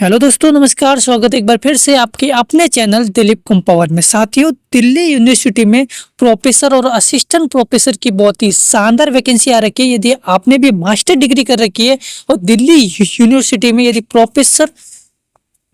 Hello दोस्तों, नमस्कार। स्वागत है एक बार फिर से आपके अपने चैनल दिलीप कुंपावर में। साथियों, दिल्ली यूनिवर्सिटी में प्रोफेसर और असिस्टेंट प्रोफेसर की बहुत ही शानदार वैकेंसी आ रखी है। यदि आपने भी मास्टर डिग्री कर रखी है और दिल्ली यूनिवर्सिटी में यदि प्रोफेसर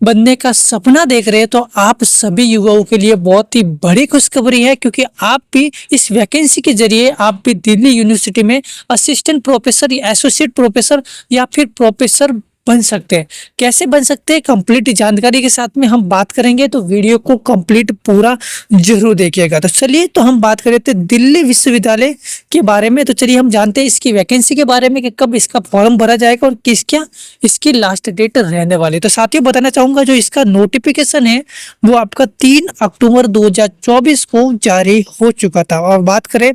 बनने का सपना देख रहे हैं तो आप सभी युवाओं के लिए बहुत ही बड़ी खुशखबरी है, क्योंकि आप भी इस वैकेंसी के जरिए आप भी दिल्ली यूनिवर्सिटी में असिस्टेंट प्रोफेसर या एसोसिएट प्रोफेसर या फिर प्रोफेसर बन सकते हैं। कैसे बन सकते हैं, कंप्लीट जानकारी के साथ में हम बात करेंगे, तो वीडियो को कंप्लीट पूरा जरूर देखिएगा। तो चलिए, तो हम बात करें थे दिल्ली विश्वविद्यालय के बारे में। तो चलिए हम जानते हैं इसकी वैकेंसी के बारे में कि कब इसका फॉर्म भरा जाएगा और किस क्या इसकी लास्ट डेट रहने वाली। तो साथियों, बताना चाहूंगा जो इसका नोटिफिकेशन है वो आपका 3 अक्टूबर 2024 को जारी हो चुका था। और बात करें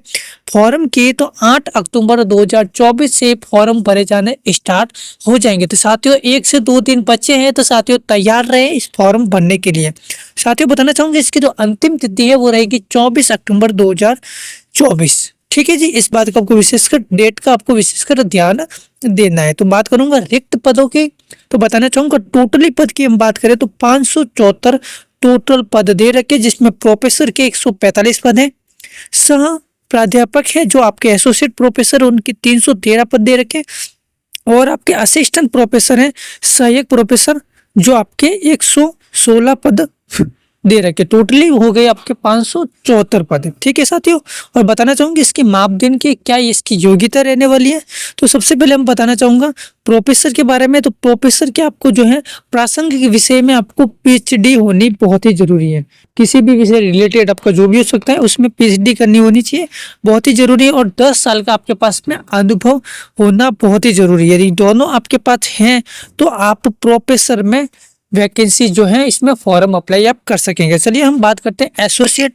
फॉर्म की तो 8 अक्टूबर 2024 से फॉर्म भरे जाने स्टार्ट हो जाएंगे। तो साथियों, 1 से 2 दिन बचे हैं, तो साथियों तैयार रहे इस फॉर्म भरने के लिए। साथियों, बताना चाहूंगा इसकी जो अंतिम तिथि है वो रहेगी 24 अक्टूबर 2024। ठीक है जी, इस बात का आपको विशेषकर डेट का आपको विशेषकर ध्यान देना है। तो बात करूंगा रिक्त पदों की, तो बताना चाहूंगा टोटली पद की हम बात करें तो 574 टोटल पद दे रखे, जिसमें प्रोफेसर के 145 पद हैं। सह प्राध्यापक है जो आपके एसोसिएट प्रोफेसर, उनकी 313 पद दे रखे। और आपके असिस्टेंट प्रोफेसर हैं, सहायक प्रोफेसर, जो आपके 116 पद दे रखे। टोटली हो गए आपके 574 पद। ठीक है साथियों, और बताना चाहूंगी इसकी मापदंड की क्या इसकी योग्यता रहने वाली है। तो सबसे पहले हम बताना चाहूंगा प्रोफेसर के बारे में। तो प्रोफेसर के आपको जो है प्रासंगिक विषय में आपको पीएचडी होनी बहुत ही जरूरी है। किसी भी विषय रिलेटेड आपका जो भी हो सकता है उसमें पीएचडी करनी होनी चाहिए, बहुत ही जरूरी है। और 10 साल का आपके पास में अनुभव होना बहुत ही जरूरी है। यदि दोनों आपके पास हैं तो आप प्रोफेसर में वैकेंसी जो है इसमें फॉर्म अप्लाई आप कर सकेंगे। चलिए हम बात करते हैं एसोसिएट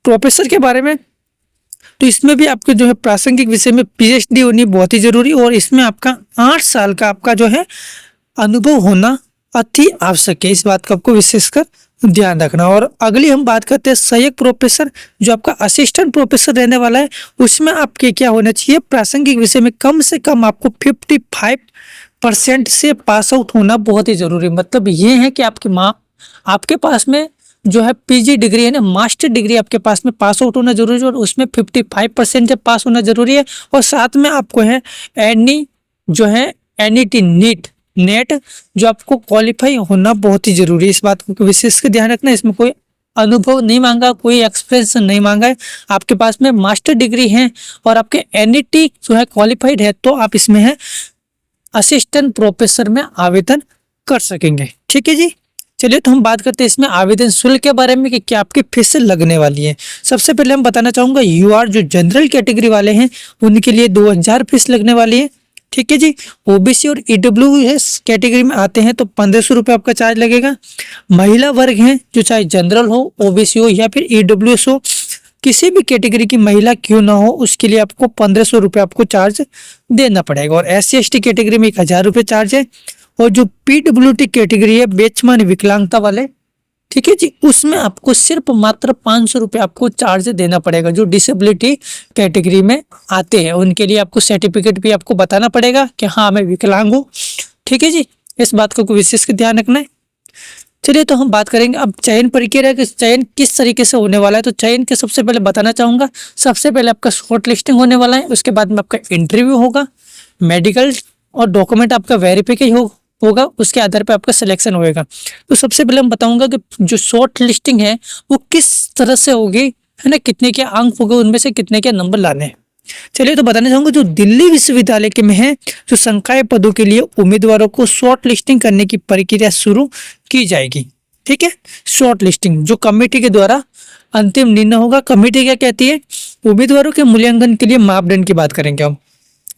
प्रोफेसर के बारे में। तो इसमें भी आपके जो है प्रासंगिक विषय में पीएचडी होनी बहुत ही जरूरी, और इसमें आपका 8 साल का आपका जो है अनुभव होना अति आवश्यक है। इस बात का आपको विशेषकर ध्यान रखना। और अगली हम बात करते हैं सहायक प्रोफेसर, जो आपका असिस्टेंट प्रोफेसर रहने वाला है। उसमें आपके क्या होना चाहिए, प्रासंगिक विषय में कम से कम आपको 55% से पास आउट होना बहुत ही जरूरी। मतलब ये है कि आपके पास में जो है पीजी डिग्री है ना, मास्टर डिग्री आपके पास में पास आउट होना जरूरी है, और उसमें 55% से पास होना जरूरी है। और साथ में आपको है एनईटी नेट जो आपको क्वालिफाई होना बहुत ही जरूरी है। इस बात को विशेष कर ध्यान रखना। इसमें कोई अनुभव नहीं मांगा, कोई एक्सपीरियंस नहीं मांगा है। आपके पास में मास्टर डिग्री है और आपके एनईटी जो है क्वालिफाइड है, तो आप इसमें है असिस्टेंट प्रोफेसर में आवेदन कर सकेंगे। ठीक है जी, चलिए तो हम बात करते हैं इसमें आवेदन शुल्क के बारे में कि क्या आपकी फीस लगने वाली है। सबसे पहले हम बताना चाहूंगा यूआर जो जनरल कैटेगरी वाले हैं उनके लिए 2000 फीस लगने वाली है। ठीक है जी, ओबीसी और ईडब्ल्यूएस कैटेगरी में आते हैं तो 1500 रुपये आपका चार्ज लगेगा। महिला वर्ग है, जो चाहे जनरल हो, ओबीसी हो या फिर ईडब्ल्यूएस हो, किसी भी कैटेगरी की महिला क्यों ना हो, उसके लिए आपको 1500 रुपये आपको चार्ज देना पड़ेगा। और SC/ST कैटेगरी में 1000 रुपये चार्ज है। और जो PWT कैटेगरी है, बेचमान विकलांगता वाले, ठीक है जी, उसमें आपको सिर्फ मात्र 500 रुपये आपको चार्ज देना पड़ेगा। जो डिसेबिलिटी कैटेगरी में आते हैं उनके लिए आपको सर्टिफिकेट भी आपको बताना पड़ेगा कि हाँ मैं विकलांग हूँ। ठीक है जी, इस बात को विशेष ध्यान रखना है। चलिए तो हम बात करेंगे अब चयन प्रक्रिया का, चयन किस तरीके से होने वाला है। तो चयन के सबसे पहले बताना चाहूंगा, सबसे पहले आपका शॉर्ट लिस्टिंग होने वाला है, उसके बाद में आपका इंटरव्यू होगा, मेडिकल और डॉक्यूमेंट आपका वेरिफिकेशन होगा, उसके आधार पर आपका सिलेक्शन होएगा। तो सबसे पहले हम बताऊंगा कि जो शॉर्ट लिस्टिंग है वो किस तरह से होगी, है ना, कितने के अंक होंगे, उनमें से कितने के नंबर लाने हैं। चलिए तो बताना चाहूंगा जो दिल्ली विश्वविद्यालय के में है, जो संकाय पदों के लिए उम्मीदवारों को शॉर्ट लिस्टिंग करने की प्रक्रिया शुरू की जाएगी। ठीक है, शॉर्ट लिस्टिंग जो कमेटी के द्वारा अंतिम निर्णय होगा। कमेटी क्या कहती है, उम्मीदवारों के मूल्यांकन के लिए मापदंड की बात करेंगे हम।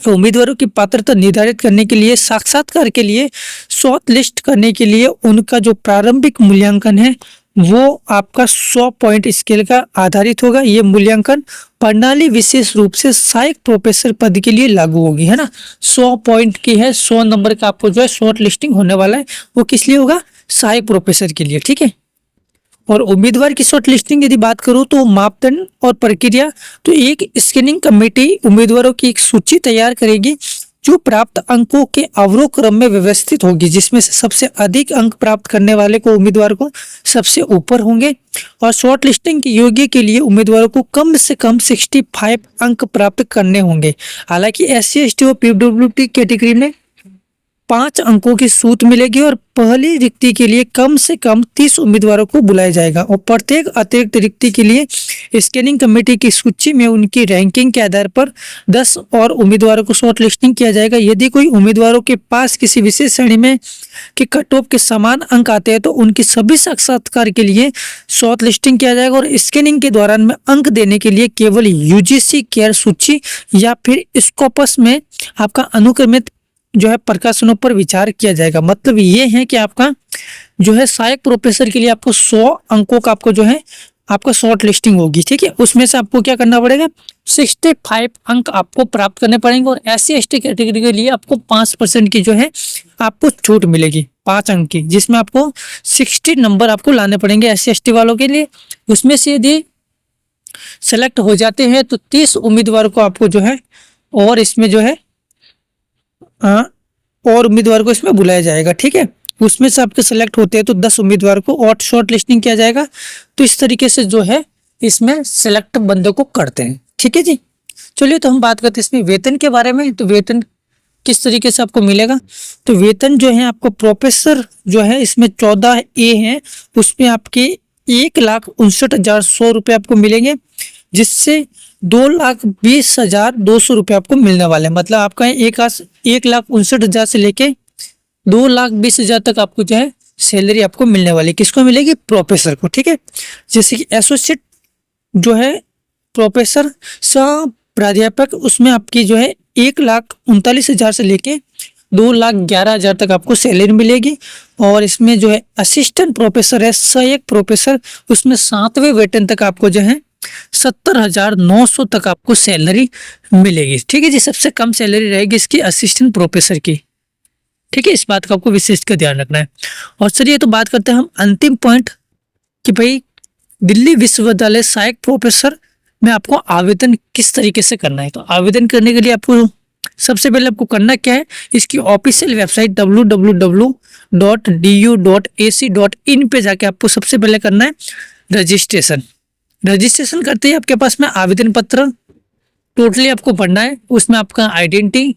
तो उम्मीदवारों की पात्रता निर्धारित करने के लिए, साक्षात्कार के लिए, शॉर्ट लिस्ट करने के लिए उनका जो प्रारंभिक मूल्यांकन है वो आपका 100 पॉइंट स्केल का आधारित होगा। ये मूल्यांकन प्रणाली विशेष रूप से सहायक प्रोफेसर पद के लिए लागू होगी, है ना। 100 पॉइंट की है, 100 नंबर का आपको जो है शॉर्ट लिस्टिंग होने वाला है। वो किस लिए होगा, सहायक प्रोफेसर के लिए। ठीक है, और उम्मीदवार की शॉर्ट लिस्टिंग यदि बात करूं तो मापदंड और प्रक्रिया, तो एक स्क्रीनिंग कमेटी उम्मीदवारों की एक सूची तैयार करेगी जो प्राप्त अंकों के अवरोह क्रम में व्यवस्थित होगी, जिसमें से सबसे अधिक अंक प्राप्त करने वाले को उम्मीदवार को सबसे ऊपर होंगे। और शॉर्ट लिस्टिंग के योग्य के लिए उम्मीदवारों को कम से कम 65 अंक प्राप्त करने होंगे। हालांकि SC ST और PWD कैटेगरी में 5 अंकों की सूट मिलेगी और पहली रिक्ति के लिए कम से कम 30 उम्मीदवारों को बुलाया जाएगा और प्रत्येक अतिरिक्त रिक्ति के लिए स्कैनिंग कमेटी की सूची में उनकी रैंकिंग के आधार पर 10 और उम्मीदवारों को शॉर्ट लिस्टिंग किया जाएगा। यदि कोई उम्मीदवारों के पास किसी विशेष श्रेणी में के कट ऑफ के समान अंक आते हैं तो उनकी सभी साक्षात्कार के लिए शॉर्ट लिस्टिंग किया जाएगा और स्कैनिंग के दौरान में अंक देने के लिए केवल UGC केयर सूची या फिर स्कोपस में आपका अनुक्रमित जो है प्रकाशनों पर विचार किया जाएगा। मतलब ये है कि आपका जो है सहायक प्रोफेसर के लिए आपको 100 अंकों का आपको जो है आपका शॉर्ट लिस्टिंग होगी, ठीक है। उसमें से आपको क्या करना पड़ेगा, 65 अंक आपको प्राप्त करने पड़ेंगे और SC ST कैटेगरी के लिए आपको 5% की जो है आपको छूट मिलेगी, 5 अंक की, जिसमें आपको 60 नंबर आपको लाने पड़ेंगे SC ST वालों के लिए। उसमें से यदि सेलेक्ट हो जाते हैं तो 30 उम्मीदवारों को आपको जो है और इसमें जो है और उम्मीदवार को इसमें बुलाया जाएगा, ठीक है। उसमें से आपके सेलेक्ट होते हैं तो 10 उम्मीदवार को और शॉर्ट लिस्टिंग किया जाएगा। तो इस तरीके से जो है इसमें सेलेक्ट बंदों को करते हैं, ठीक है जी। चलिए तो हम बात करते हैं इसमें वेतन के बारे में। तो वेतन किस तरीके से आपको मिलेगा, तो वेतन जो है आपको प्रोफेसर जो है इसमें 14A है, उसमें आपके 1,59,100 रुपये आपको मिलेंगे, जिससे 2,20,200 रुपये आपको मिलने वाले हैं। मतलब आपका 1,59,100 से लेके 2,20,000 तक आपको जो है सैलरी आपको मिलने वाली। किसको मिलेगी, प्रोफेसर को, ठीक है। जैसे कि एसोसिएट जो है प्रोफेसर सह प्राध्यापक, उसमें आपकी जो है 1,39,000 से लेके 2,11,000 तक आपको सैलरी मिलेगी। और इसमें जो है असिस्टेंट प्रोफेसर है, सहायक प्रोफेसर, उसमें 7वें वेतन तक आपको जो है 70,900 तक आपको सैलरी मिलेगी, ठीक है जी। सबसे कम सैलरी रहेगी इसकी असिस्टेंट प्रोफेसर की, ठीक है। इस बात का आपको विशेष का ध्यान रखना है। और चलिए तो बात करते हैं हम अंतिम पॉइंट कि भाई दिल्ली विश्वविद्यालय सहायक प्रोफेसर में आपको आवेदन किस तरीके से करना है। तो आवेदन करने के लिए आपको सबसे पहले आपको करना क्या है, इसकी ऑफिशियल वेबसाइट www.du.ac.in पे जाके आपको सबसे पहले करना है रजिस्ट्रेशन। रजिस्ट्रेशन करते ही आपके पास में आवेदन पत्र टोटली आपको भरना है। उसमें आपका आइडेंटिटी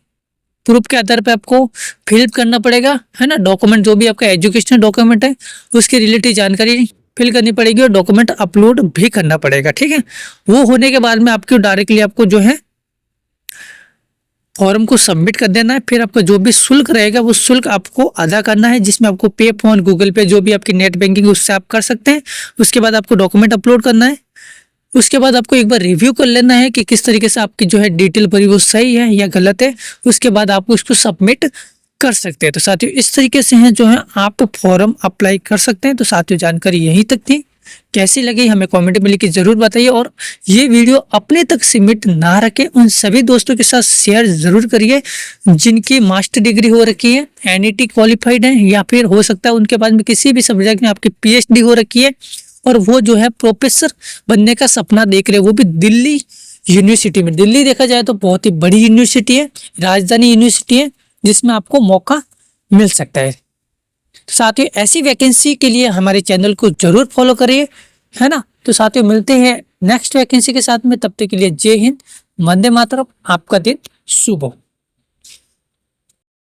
प्रूफ के आधार पे आपको फिल करना पड़ेगा, है ना। डॉक्यूमेंट जो भी आपका एजुकेशनल डॉक्यूमेंट है उसके रिलेटेड जानकारी फिल करनी पड़ेगी और डॉक्यूमेंट अपलोड भी करना पड़ेगा, ठीक है। वो होने के बाद में आपको डायरेक्टली आपको जो है फॉर्म को सबमिट कर देना है। फिर आपका जो भी शुल्क रहेगा वो शुल्क आपको अदा करना है, जिसमें आपको पे फोन, गूगल पे, जो भी आपकी नेट बैंकिंग उससे आप कर सकते हैं। उसके बाद आपको डॉक्यूमेंट अपलोड करना है। उसके बाद आपको एक बार रिव्यू कर लेना है कि किस तरीके से आपकी जो है डिटेल भरी वो सही है या गलत है। उसके बाद आप उसको सबमिट कर सकते हैं। तो साथियों इस तरीके से हैं जो है आप फॉर्म अप्लाई कर सकते हैं। तो साथियों जानकारी यहीं तक थी, कैसी लगी हमें कमेंट में लिख के जरूर बताइए। और ये वीडियो अपने तक सीमित ना रखें, उन सभी दोस्तों के साथ शेयर जरूर करिए जिनकी मास्टर डिग्री हो रखी है, NET क्वालिफाइड है, या फिर हो सकता है उनके पास में किसी भी सब्जेक्ट में आपकी PhD हो रखी है और वो जो है प्रोफेसर बनने का सपना देख रहे हैं, वो भी दिल्ली यूनिवर्सिटी में। दिल्ली देखा जाए तो बहुत ही बड़ी यूनिवर्सिटी है, राजधानी यूनिवर्सिटी है, जिसमें आपको मौका मिल सकता है। तो साथियों ऐसी वैकेंसी के लिए हमारे चैनल को जरूर फॉलो करिए, है ना। तो साथियों मिलते हैं नेक्स्ट वैकेंसी के साथ में, तब तक के लिए जय हिंद, वंदे मातरम, आपका दिन शुभ हो।